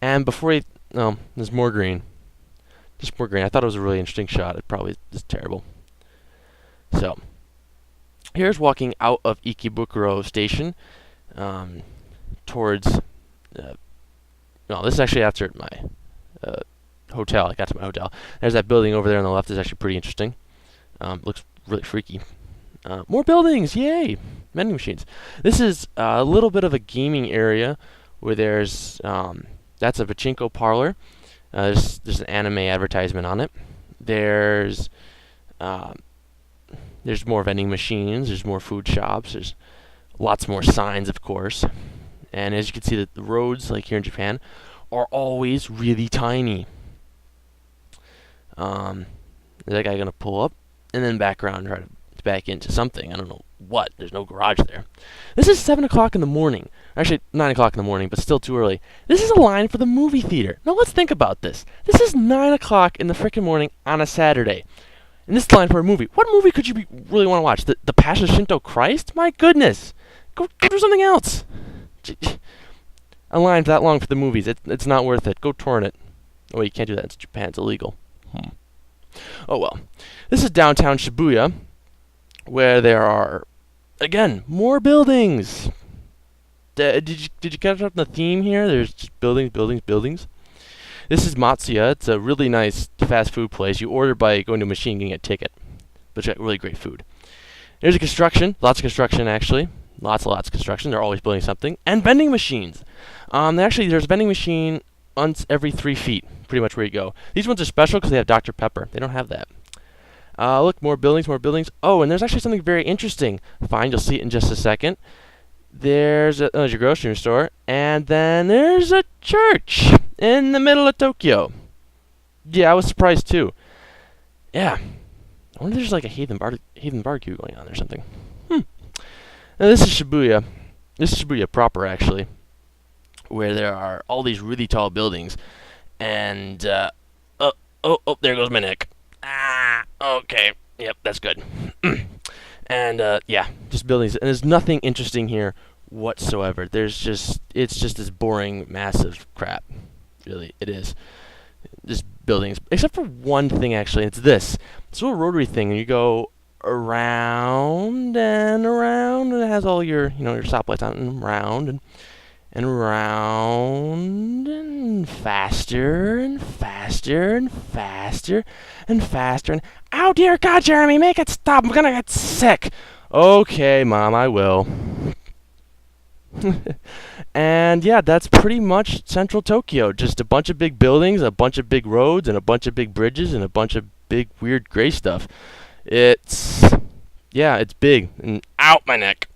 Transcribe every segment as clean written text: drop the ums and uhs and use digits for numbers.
And before he, oh, there's more green. Just more green. I thought it was a really interesting shot. It probably is terrible. So, here's walking out of Ikebukuro Station towards. No, this is actually after my hotel. I got to my hotel. There's that building over there on the left. Is actually pretty interesting. Looks really freaky. More buildings! Yay! Vending machines. This is a little bit of a gaming area where there's that's a pachinko parlor. There's an anime advertisement on it. There's more vending machines. There's more food shops. There's lots more signs, of course. And as you can see, the roads, like here in Japan, are always really tiny. Is that guy gonna pull up and then back around and try to back into something? I don't know what. There's no garage there. This is 7 o'clock in the morning. Actually, 9 o'clock in the morning, but still too early. This is a line for the movie theater. Now let's think about this. This is 9 o'clock in the frickin' morning on a Saturday. And this is the line for a movie. What movie could you really want to watch? The Passion of Shinto Christ? My goodness. Go do something else. A line that long for the movies. It's not worth it. Go torrent it. Oh, you can't do that. It's Japan. It's illegal. Oh well. This is downtown Shibuya, where there are, again, more buildings. Did you catch up on the theme here? There's just buildings, buildings, buildings. This is Matsuya. It's a really nice fast food place. You order by going to a machine and getting a ticket. But you got really great food. There's a construction. Lots of construction, actually. Lots of construction. They're always building something. And vending machines. There's a vending machine once every 3 feet, pretty much where you go. These ones are special because they have Dr. Pepper. They don't have that. Look, more buildings, more buildings. Oh, and there's actually something very interesting. Fine, you'll see it in just a second. There's your grocery store, and then there's a church in the middle of Tokyo. Yeah, I was surprised too. Yeah, I wonder if there's like a heathen barbecue going on or something. Now this is Shibuya. This is Shibuya proper, actually, where there are all these really tall buildings, and oh, there goes my neck. Okay, yep, that's good. And yeah, just buildings, and there's nothing interesting here whatsoever. It's just this boring, massive crap. Really, it is. Just buildings, except for one thing actually. It's this little rotary thing, and you go around and around, and it has all your your stoplights on, and round and round, and faster and faster and faster and faster, and oh dear God, Jeremy, make it stop! I'm gonna get sick. Okay, Mom, I will. And yeah, that's pretty much central Tokyo. Just a bunch of big buildings, a bunch of big roads, and a bunch of big bridges, and a bunch of big weird gray stuff. It's big, and out my neck.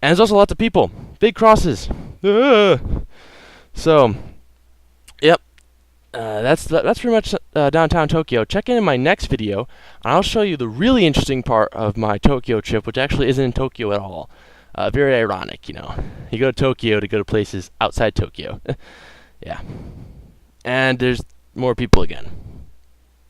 And there's also lots of people. Big crosses. So, yep. That's pretty much downtown Tokyo. Check in my next video, and I'll show you the really interesting part of my Tokyo trip, which actually isn't in Tokyo at all. Very ironic, You go to Tokyo to go to places outside Tokyo. Yeah. And there's more people again.